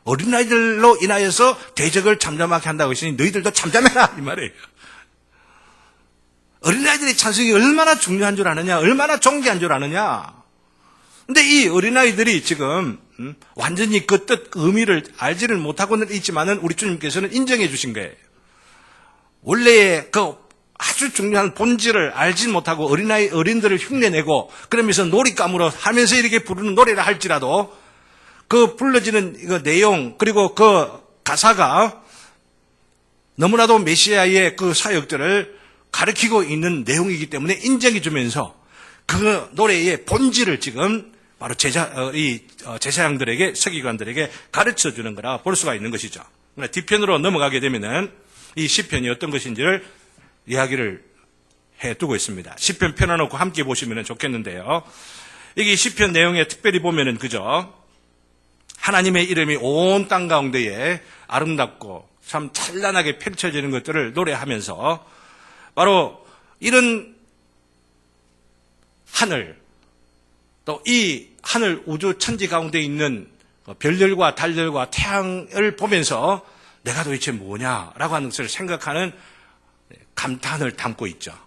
어린아이들로 인하여서 대적을 잠잠하게 한다고 했으니 너희들도 잠잠해라 이 말이에요. 어린아이들의 찬송이 얼마나 중요한 줄 아느냐, 얼마나 존귀한 줄 아느냐. 근데 이 어린아이들이 지금 완전히 그 뜻, 의미를 알지를 못하고는 있지만은 우리 주님께서는 인정해 주신 거예요. 원래의 그 아주 중요한 본질을 알지 못하고 어린들을 흉내내고 그러면서 놀잇감으로 하면서 이렇게 부르는 노래를 할지라도 그 불러지는 그 내용 그리고 그 가사가 너무나도 메시아의 그 사역들을 가르치고 있는 내용이기 때문에 인정해 주면서 그 노래의 본질을 지금 바로 제사장들에게, 서기관들에게 가르쳐 주는 거라 볼 수가 있는 것이죠. 뒤편으로 넘어가게 되면은 이 시편이 어떤 것인지를 이야기를 해 두고 있습니다. 시편 펴놔놓고 함께 보시면 좋겠는데요. 여기 시편 내용에 특별히 보면은 그죠? 하나님의 이름이 온 땅 가운데에 아름답고 참 찬란하게 펼쳐지는 것들을 노래하면서 바로 이런 하늘, 또 이 하늘 우주 천지 가운데 있는 별들과 달들과 태양을 보면서 내가 도대체 뭐냐라고 하는 것을 생각하는 감탄을 담고 있죠.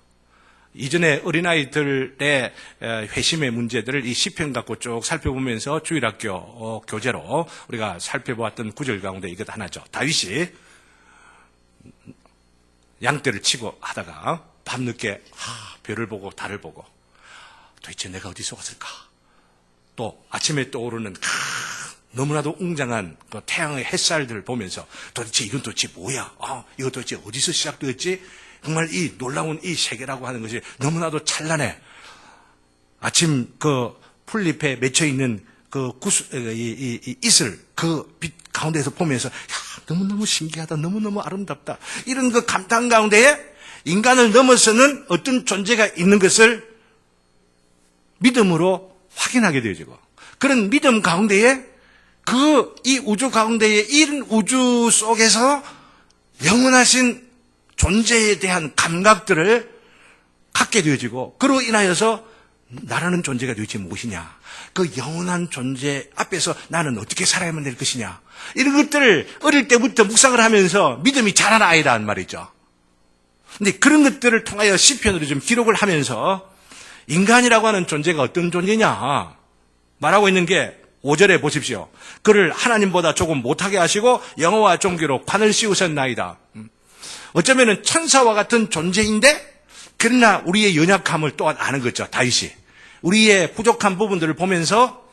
이전에 어린아이들의 회심의 문제들을 이 시편 갖고 쭉 살펴보면서 주일학교 교재로 우리가 살펴보았던 구절 가운데 이것 하나죠. 다윗이 양떼를 치고 하다가 밤늦게 별을 보고 달을 보고 도대체 내가 어디서 왔을까? 또 아침에 떠오르는 너무나도 웅장한 그 태양의 햇살들을 보면서 도대체 이건 도대체 뭐야? 이거 도대체 어디서 시작되었지? 정말 이 놀라운 이 세계라고 하는 것이 너무나도 찬란해. 아침 그 풀잎에 맺혀 있는 그 이슬 그 빛 가운데에서 보면서 너무너무 신기하다, 너무너무 아름답다. 이런 그 감탄 가운데에 인간을 넘어서는 어떤 존재가 있는 것을 믿음으로 확인하게 되어지고, 그런 믿음 가운데에 이 우주 가운데에 이런 우주 속에서 영원하신 존재에 대한 감각들을 갖게 되어지고, 그로 인하여서 나라는 존재가 도대체 무엇이냐, 그 영원한 존재 앞에서 나는 어떻게 살아야만 될 것이냐, 이런 것들을 어릴 때부터 묵상을 하면서 믿음이 자란 아이란 말이죠. 근데 그런 것들을 통하여 시편으로 좀 기록을 하면서 인간이라고 하는 존재가 어떤 존재냐 말하고 있는 게 5절에 보십시오. 그를 하나님보다 조금 못하게 하시고 영어와 종교로 관을 씌우셨나이다. 어쩌면은 천사와 같은 존재인데, 그러나 우리의 연약함을 또한 아는 거죠. 다윗이 우리의 부족한 부분들을 보면서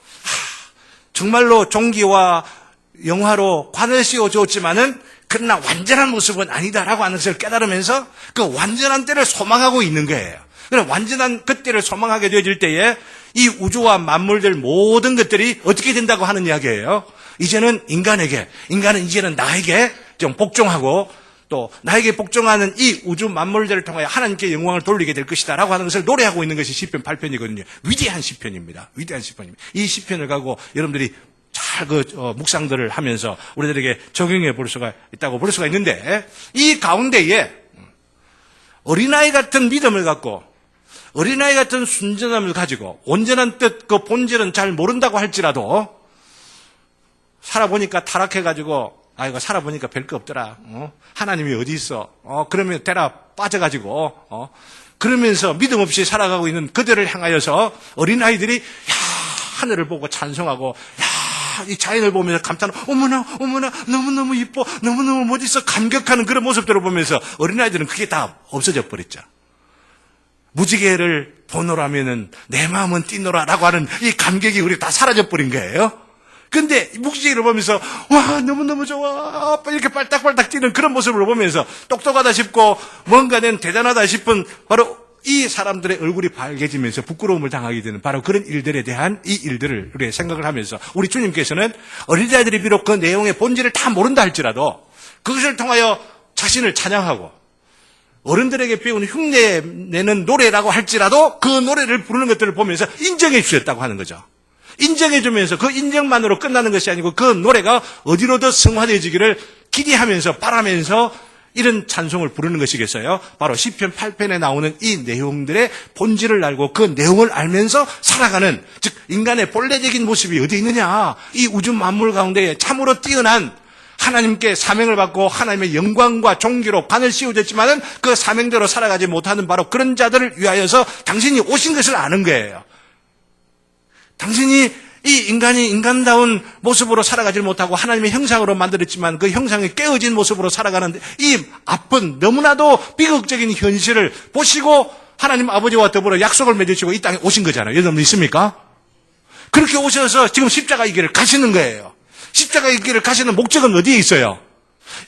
정말로 종기와 영화로 관을 씌워주었지만은 그러나 완전한 모습은 아니다라고 하는 것을 깨달으면서 그 완전한 때를 소망하고 있는 거예요. 그래, 완전한 그때를 소망하게 되어질 때에 이 우주와 만물들 모든 것들이 어떻게 된다고 하는 이야기예요. 이제는 인간은 이제는 나에게 좀 복종하고 또 나에게 복종하는 이 우주 만물들을 통하여 하나님께 영광을 돌리게 될 것이다 라고 하는 것을 노래하고 있는 것이 시편 8편이거든요. 위대한 시편입니다. 위대한 시편입니다. 이 시편을 가지고 여러분들이 잘 묵상들을 하면서 우리들에게 적용해 볼 수가 있다고 볼 수가 있는데, 이 가운데에 어린아이 같은 믿음을 갖고 어린아이 같은 순전함을 가지고 온전한 뜻, 그 본질은 잘 모른다고 할지라도 살아보니까 타락해가지고 이거 살아보니까 별거 없더라. 하나님이 어디 있어? 그러면 때라 빠져가지고 그러면서 믿음 없이 살아가고 있는 그들을 향하여서 어린아이들이 하늘을 보고 찬송하고 이 자연을 보면서 감탄하고 어머나 너무너무 이뻐, 너무너무 멋있어 감격하는 그런 모습들을 보면서 어린아이들은 그게 다 없어져 버렸죠. 무지개를 보노라면은 내 마음은 뛰노라라고 하는 이 감격이 우리 다 사라져 버린 거예요. 근데 무지개를 보면서 와 너무너무 좋아 이렇게 빨딱빨딱 뛰는 그런 모습을 보면서 똑똑하다 싶고 뭔가는 대단하다 싶은 바로 이 사람들의 얼굴이 밝아지면서 부끄러움을 당하게 되는 바로 그런 일들에 대한 이 일들을 우리가 생각을 하면서 우리 주님께서는 어린아이들이 비록 그 내용의 본질을 다 모른다 할지라도 그것을 통하여 자신을 찬양하고 어른들에게 배운 흉내내는 노래라고 할지라도 그 노래를 부르는 것들을 보면서 인정해 주셨다고 하는 거죠. 인정해 주면서 그 인정만으로 끝나는 것이 아니고 그 노래가 어디로 더 성화되어지기를 기대하면서 바라면서 이런 찬송을 부르는 것이겠어요. 바로 시편 8편에 나오는 이 내용들의 본질을 알고 그 내용을 알면서 살아가는, 즉 인간의 본래적인 모습이 어디 있느냐, 이 우주 만물 가운데 참으로 뛰어난 하나님께 사명을 받고 하나님의 영광과 존귀로 관을 씌워졌지만은 그 사명대로 살아가지 못하는 바로 그런 자들을 위하여서 당신이 오신 것을 아는 거예요. 당신이 이 인간이 인간다운 모습으로 살아가지 못하고 하나님의 형상으로 만들었지만 그 형상이 깨어진 모습으로 살아가는데 이 아픈 너무나도 비극적인 현실을 보시고 하나님 아버지와 더불어 약속을 맺으시고 이 땅에 오신 거잖아요. 여러분 믿습니까? 그렇게 오셔서 지금 십자가의 길을 가시는 거예요. 십자가의 길을 가시는 목적은 어디에 있어요?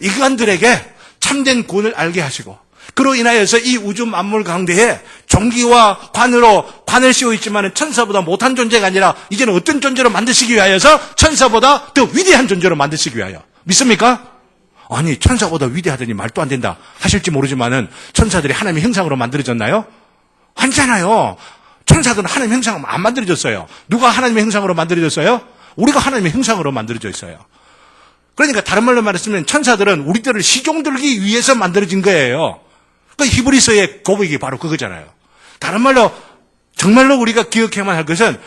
인간들에게 참된 구원을 알게 하시고 그로 인하여서 이 우주 만물 가운데에 종기와 관을 씌워 있지만 천사보다 못한 존재가 아니라 이제는 어떤 존재로 만드시기 위하여서 천사보다 더 위대한 존재로 만드시기 위하여. 믿습니까? 아니, 천사보다 위대하더니 말도 안 된다 하실지 모르지만은 천사들이 하나님의 형상으로 만들어졌나요? 아니잖아요. 천사들은 하나님의 형상으로 안 만들어졌어요. 누가 하나님의 형상으로 만들어졌어요? 우리가 하나님의 형상으로 만들어져 있어요. 그러니까 다른 말로 말했으면 천사들은 우리들을 시종들기 위해서 만들어진 거예요. 그 히브리서의 고백이 바로 그거잖아요. 다른 말로 정말로 우리가 기억해야만 할 것은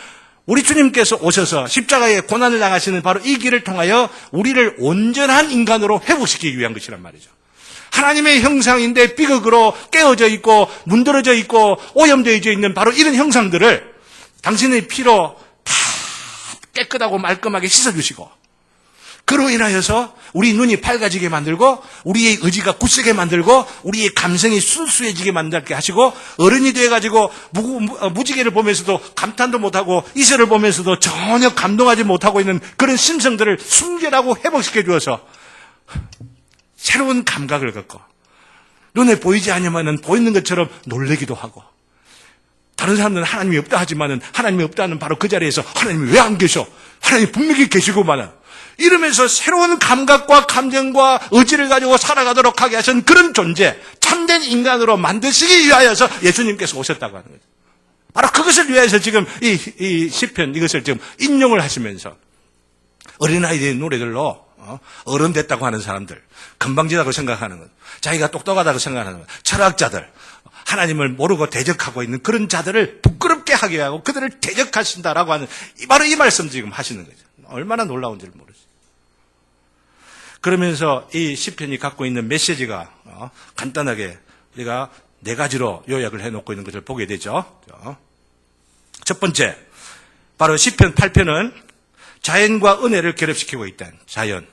우리 주님께서 오셔서 십자가의 고난을 당하시는 바로 이 길을 통하여 우리를 온전한 인간으로 회복시키기 위한 것이란 말이죠. 하나님의 형상인데 비극으로 깨어져 있고 문드러져 있고 오염되어져 있는 바로 이런 형상들을 당신의 피로 다 깨끗하고 말끔하게 씻어주시고 그로 인하여서 우리 눈이 밝아지게 만들고 우리의 의지가 굳세게 만들고 우리의 감성이 순수해지게 만들게 하시고 어른이 돼가지고 무지개를 보면서도 감탄도 못하고 이슬을 보면서도 전혀 감동하지 못하고 있는 그런 심성들을 순결하고 회복시켜 주어서 새로운 감각을 갖고 눈에 보이지 않으면 보이는 것처럼 놀라기도 하고 다른 사람들은 하나님이 없다 하지만은 하나님이 없다는 바로 그 자리에서 하나님이 왜 안 계셔? 하나님이 분명히 계시고만은 이러면서 새로운 감각과 감정과 의지를 가지고 살아가도록 하게 하신 그런 존재, 참된 인간으로 만드시기 위하여서 예수님께서 오셨다고 하는 거죠. 바로 그것을 위해서 지금 이 시편 이것을 지금 인용을 하시면서 어린아이들의 노래들로 어른 됐다고 하는 사람들, 건방지다고 생각하는 것, 자기가 똑똑하다고 생각하는 것, 철학자들, 하나님을 모르고 대적하고 있는 그런 자들을 부끄럽게 하게 하고 그들을 대적하신다라고 하는 바로 이 말씀 지금 하시는 거죠. 얼마나 놀라운지를 모르죠. 그러면서 이 시편이 갖고 있는 메시지가 간단하게 우리가 4가지로 요약을 해놓고 있는 것을 보게 되죠. 첫 번째, 바로 시편 8편은 자연과 은혜를 결합시키고 있다는 자연,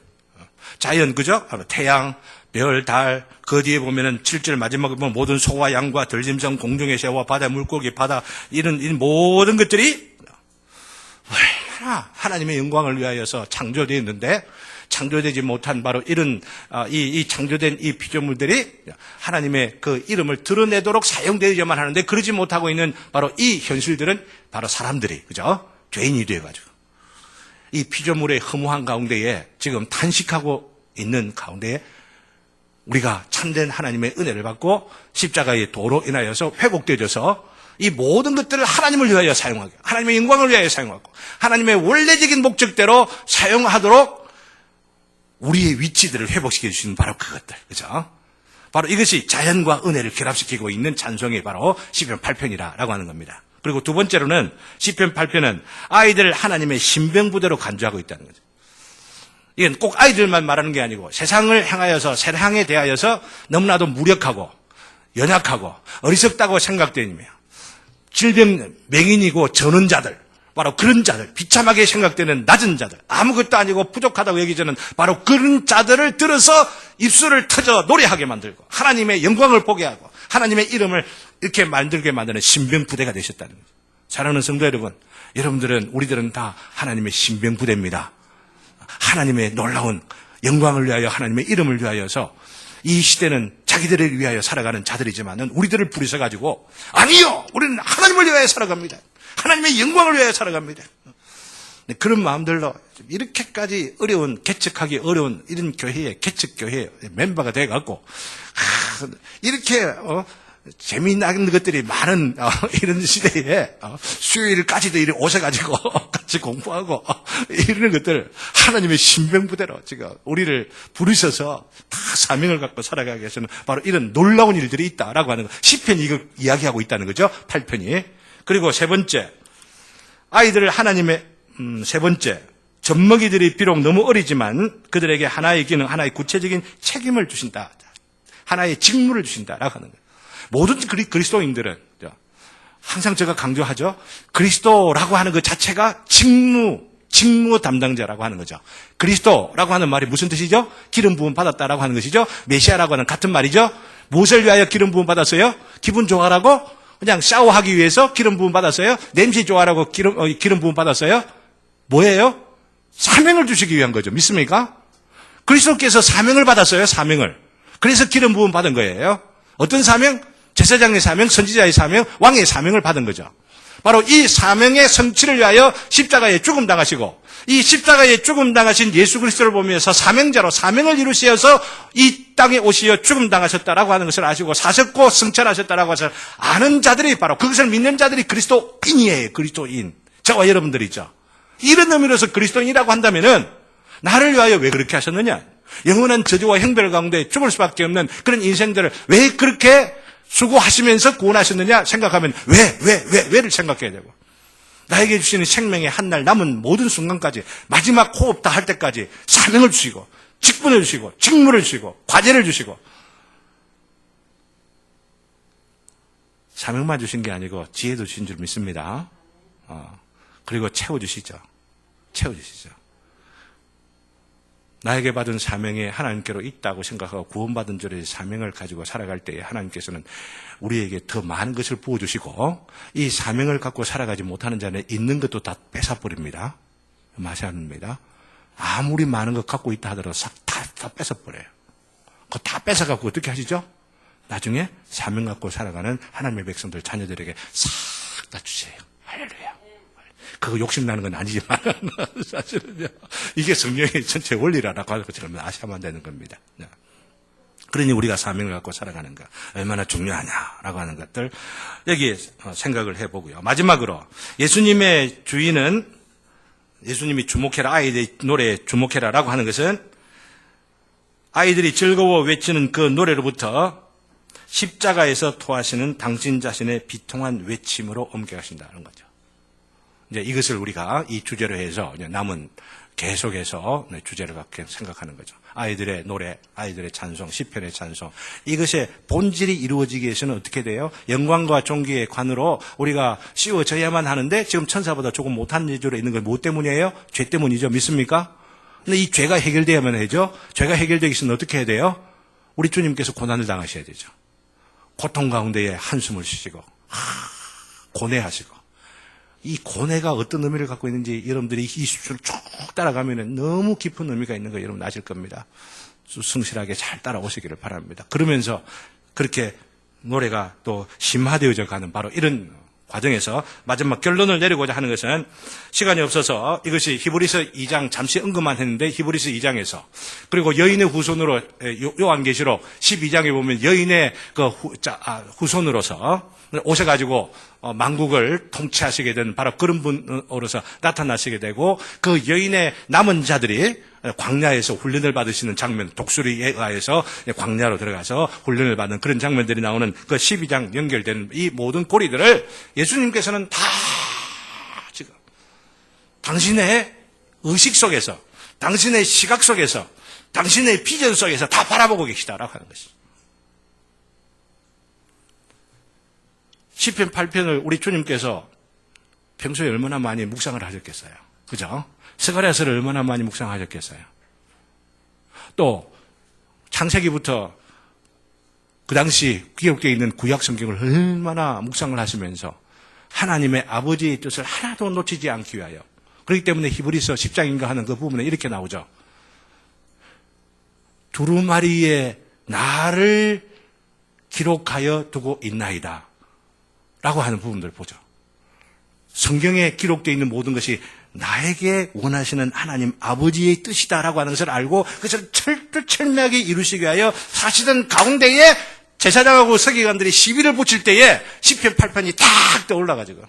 그죠? 태양, 별, 달, 그 뒤에 보면은 7절 마지막에 보면 모든 소와 양과 들짐승, 공중의 새와 바다 물고기, 바다 이런 모든 것들이 얼마나 하나님의 영광을 위하여서 창조되어 있는데 창조되지 못한 바로 이런 이 창조된 이 피조물들이 하나님의 그 이름을 드러내도록 사용되어야만 하는데 그러지 못하고 있는 바로 이 현실들은 바로 사람들이 그죠? 죄인이 되어가지고 이 피조물의 허무한 가운데에 지금 탄식하고 있는 가운데에 우리가 참된 하나님의 은혜를 받고 십자가의 도로 인하여서 회복되어져서 이 모든 것들을 하나님을 위하여 사용하고 하나님의 영광을 위하여 사용하고 하나님의 원래적인 목적대로 사용하도록 우리의 위치들을 회복시켜 주시는 바로 그것들, 그죠? 바로 이것이 자연과 은혜를 결합시키고 있는 찬송이 바로 시편 8편이라고 하는 겁니다. 그리고 두 번째로는 시편 8편은 아이들 하나님의 신병부대로 간주하고 있다는 거죠. 이건 꼭 아이들만 말하는 게 아니고 세상을 향하여서 세상에 대하여서 너무나도 무력하고 연약하고 어리석다고 생각되며 질병 맹인이고 저는 자들 바로 그런 자들, 비참하게 생각되는 낮은 자들, 아무것도 아니고 부족하다고 여기지는 바로 그런 자들을 들어서 입술을 터져 노래하게 만들고 하나님의 영광을 보게 하고 하나님의 이름을 이렇게 만들게 만드는 신병부대가 되셨다는 거죠. 사랑하는 성도 여러분, 우리들은 다 하나님의 신병부대입니다. 하나님의 놀라운 영광을 위하여 하나님의 이름을 위하여서 이 시대는 자기들을 위하여 살아가는 자들이지만은 우리들을 부르셔가지고 아니요, 우리는 하나님을 위하여 살아갑니다. 하나님의 영광을 위하여 살아갑니다. 그런 마음들로 이렇게까지 개척하기 어려운 이런 교회에 개척교회 멤버가 돼갖고 이렇게 재미나는 것들이 많은 이런 시대에 수요일까지도 이렇게 오셔가지고 같이 공부하고 이런 것들 하나님의 신병부대로 지금 우리를 부르셔서 다 사명을 갖고 살아가게 하시는 바로 이런 놀라운 일들이 있다라고 하는 거. 시편이 이거 이야기하고 있다는 거죠. 8편이. 그리고 세 번째, 아이들을 세 번째, 젖먹이들이 비록 너무 어리지만 그들에게 하나의 기능, 하나의 구체적인 책임을 주신다. 하나의 직무를 주신다라고 하는 거예요. 모든 그리스도인들은 항상 제가 강조하죠. 그리스도라고 하는 그 자체가 직무 담당자라고 하는 거죠. 그리스도라고 하는 말이 무슨 뜻이죠? 기름 부음 받았다라고 하는 것이죠. 메시아라고 하는 같은 말이죠. 무엇을 위하여 기름 부음 받았어요? 기분 좋아라고? 그냥 샤워하기 위해서 기름 부음 받았어요? 냄새 좋아라고 기름 부음 받았어요? 뭐예요? 사명을 주시기 위한 거죠. 믿습니까? 그리스도께서 사명을 받았어요. 사명을. 그래서 기름 부음 받은 거예요. 어떤 사명? 제사장의 사명, 선지자의 사명, 왕의 사명을 받은 거죠. 바로 이 사명의 성취를 위하여 십자가에 죽음 당하시고, 이 십자가에 죽음 당하신 예수 그리스도를 보면서 사명자로 사명을 이루시어서 이 땅에 오시어 죽음 당하셨다라고 하는 것을 아시고 사셨고 승천하셨다라고 해서 아는 자들이 바로 그것을 믿는 자들이 그리스도인이에요. 그리스도인. 저와 여러분들이죠. 이런 의미로서 그리스도인이라고 한다면은 나를 위하여 왜 그렇게 하셨느냐? 영원한 저주와 형벌 가운데 죽을 수밖에 없는 그런 인생들을 왜 그렇게 수고하시면서 구원하셨느냐 생각하면 왜를 생각해야 되고, 나에게 주시는 생명의 한 날 남은 모든 순간까지 마지막 호흡 다 할 때까지 사명을 주시고 직분을 주시고 직무를 주시고 과제를 주시고, 사명만 주신 게 아니고 지혜도 주신 줄 믿습니다. 그리고 채워주시죠. 나에게 받은 사명이 하나님께로 있다고 생각하고 구원받은 줄의 사명을 가지고 살아갈 때에 하나님께서는 우리에게 더 많은 것을 부어주시고, 이 사명을 갖고 살아가지 못하는 자는 있는 것도 다 뺏어버립니다. 마시아입니다. 아무리 많은 것 갖고 있다 하더라도 다 뺏어버려요. 그거 다 뺏어갖고 어떻게 하시죠? 나중에 사명 갖고 살아가는 하나님의 백성들, 자녀들에게 싹 다 주세요. 할렐루야. 그거 욕심나는 건 아니지만 사실은요, 이게 성령의 전체 원리라고 하는 것처럼 아셔야만 되는 겁니다. 그러니 우리가 사명을 갖고 살아가는가 얼마나 중요하냐라고 하는 것들 여기 생각을 해보고요. 마지막으로 예수님의 주인은, 예수님이 주목해라, 아이들의 노래에 주목해라라고 하는 것은 아이들이 즐거워 외치는 그 노래로부터 십자가에서 토하시는 당신 자신의 비통한 외침으로 옮겨가신다는 거죠. 이제 이것을 우리가 이 주제로 해서 남은 계속해서 주제를 갖게 생각하는 거죠. 아이들의 노래, 아이들의 찬송, 시편의 찬송, 이것의 본질이 이루어지기 위해서는 어떻게 돼요? 영광과 존귀의 관으로 우리가 씌워져야만 하는데, 지금 천사보다 조금 못한 예조로 있는 건 뭐 때문이에요? 죄 때문이죠. 믿습니까? 근데 이 죄가 해결돼야만 하죠. 죄가 해결되기 위해서는 어떻게 해야 돼요? 우리 주님께서 고난을 당하셔야 되죠. 고통 가운데에 한숨을 쉬시고 고뇌하시고, 이 고뇌가 어떤 의미를 갖고 있는지 여러분들이 이 수를 쭉 따라가면 너무 깊은 의미가 있는 거 여러분 아실 겁니다. 성실하게 잘 따라오시기를 바랍니다. 그러면서 그렇게 노래가 또 심화되어져 가는 바로 이런 과정에서 마지막 결론을 내리고자 하는 것은, 시간이 없어서 이것이 히브리서 2장 잠시 언급만 했는데, 히브리서 2장에서 그리고 여인의 후손으로 요한계시록 12장에 보면 여인의 그 후손으로서 오셔가지고 만국을 통치하시게 된 바로 그런 분으로서 나타나시게 되고, 그 여인의 남은 자들이 광야에서 훈련을 받으시는 장면, 독수리에 의해서 광야로 들어가서 훈련을 받는 그런 장면들이 나오는 그 12장 연결되는 이 모든 고리들을 예수님께서는 다 지금 당신의 의식 속에서, 당신의 시각 속에서, 당신의 비전 속에서 다 바라보고 계시다라고 하는 것이죠. 시편 8편을 우리 주님께서 평소에 얼마나 많이 묵상을 하셨겠어요. 그죠? 스가랴서를 얼마나 많이 묵상하셨겠어요. 또 창세기부터 그 당시 기록되어 있는 구약 성경을 얼마나 묵상을 하시면서 하나님의 아버지의 뜻을 하나도 놓치지 않기 위하여, 그렇기 때문에 히브리서 10장인가 하는 그 부분에 이렇게 나오죠. 두루마리에 나를 기록하여 두고 있나이다 라고 하는 부분들을 보죠. 성경에 기록되어 있는 모든 것이 나에게 원하시는 하나님 아버지의 뜻이다라고 하는 것을 알고 그것을 철두철미하게 이루시기 위하여 사시던 가운데에 제사장하고 서기관들이 시비를 붙일 때에 시편 8편이 탁 떠올라가지고,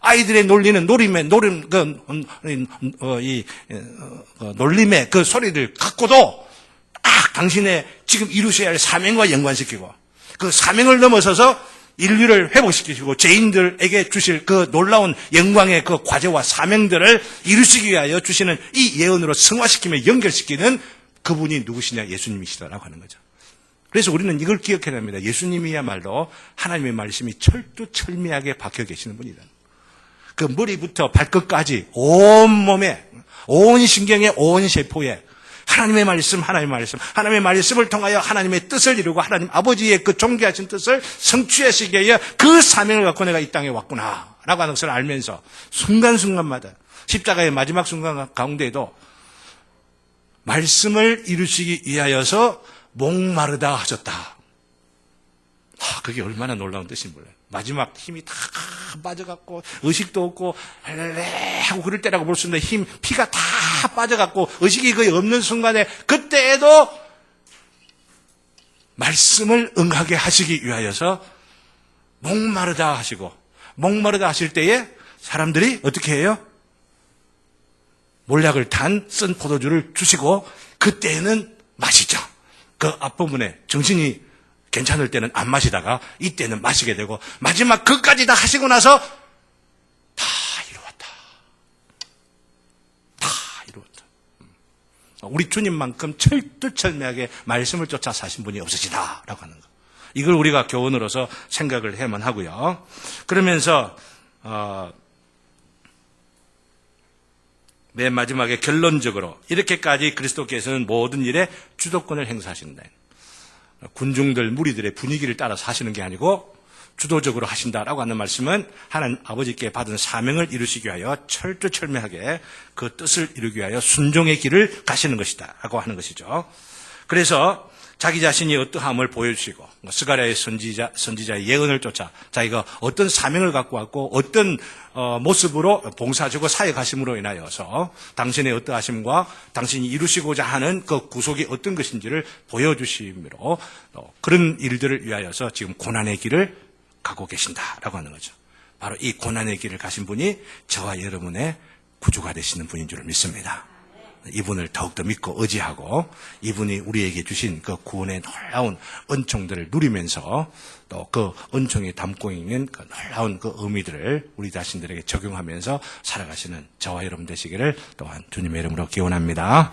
아이들의 놀림의 놀림의 그 소리를 갖고도 당신의 지금 이루셔야 할 사명과 연관시키고, 그 사명을 넘어서서 인류를 회복시키시고 죄인들에게 주실 그 놀라운 영광의 그 과제와 사명들을 이루시기 위하여 주시는 이 예언으로 승화시키며 연결시키는 그분이 누구시냐? 예수님이시다라고 하는 거죠. 그래서 우리는 이걸 기억해야 합니다. 예수님이야말로 하나님의 말씀이 철두철미하게 박혀 계시는 분이다. 그 머리부터 발끝까지 온 몸에, 온 신경에, 온 세포에 하나님의 말씀을 통하여 하나님의 뜻을 이루고 하나님 아버지의 그 존귀하신 뜻을 성취하시기 위해 그 사명을 갖고 내가 이 땅에 왔구나 라고 하는 것을 알면서 순간순간마다 십자가의 마지막 순간 가운데에도 말씀을 이루시기 위하여서 목마르다 하셨다. 그게 얼마나 놀라운 뜻인지 몰라요. 마지막 힘이 다 빠져갖고 의식도 없고 랄랄레 하고 그럴 때라고 볼 수 있는데 피가 다 빠져갖고 의식이 거의 없는 순간에 그때에도 말씀을 응하게 하시기 위하여서 목마르다 하시고, 목마르다 하실 때에 사람들이 어떻게 해요? 몰약을 쓴 포도주를 주시고 그때는 마시죠. 그 앞부분에 정신이 괜찮을 때는 안 마시다가 이때는 마시게 되고 마지막 그까지 다 하시고 나서 다 이루었다. 다 이루었다. 우리 주님만큼 철두철미하게 말씀을 쫓아 사신 분이 없으시다라고 하는 거. 이걸 우리가 교훈으로서 생각을 해야만 하고요. 그러면서 맨 마지막에 결론적으로 이렇게까지 그리스도께서는 모든 일에 주도권을 행사하신다. 군중들, 무리들의 분위기를 따라서 하시는 게 아니고 주도적으로 하신다라고 하는 말씀은 하나님 아버지께 받은 사명을 이루시기 위하여 철두철미하게 그 뜻을 이루기 위하여 순종의 길을 가시는 것이다 라고 하는 것이죠. 그래서 자기 자신이 어떠함을 보여주시고 스가랴의 선지자의 예언을 쫓아 자기가 어떤 사명을 갖고 왔고 어떤 모습으로 봉사하시고 사역하심으로 인하여서 당신의 어떠하심과 당신이 이루시고자 하는 그 구속이 어떤 것인지를 보여주심으로 그런 일들을 위하여서 지금 고난의 길을 가고 계신다라고 하는 거죠. 바로 이 고난의 길을 가신 분이 저와 여러분의 구주가 되시는 분인 줄 믿습니다. 이분을 더욱더 믿고 의지하고 이분이 우리에게 주신 그 구원의 놀라운 은총들을 누리면서 또 그 은총에 담고 있는 그 놀라운 그 의미들을 우리 자신들에게 적용하면서 살아가시는 저와 여러분 되시기를 또한 주님의 이름으로 기원합니다.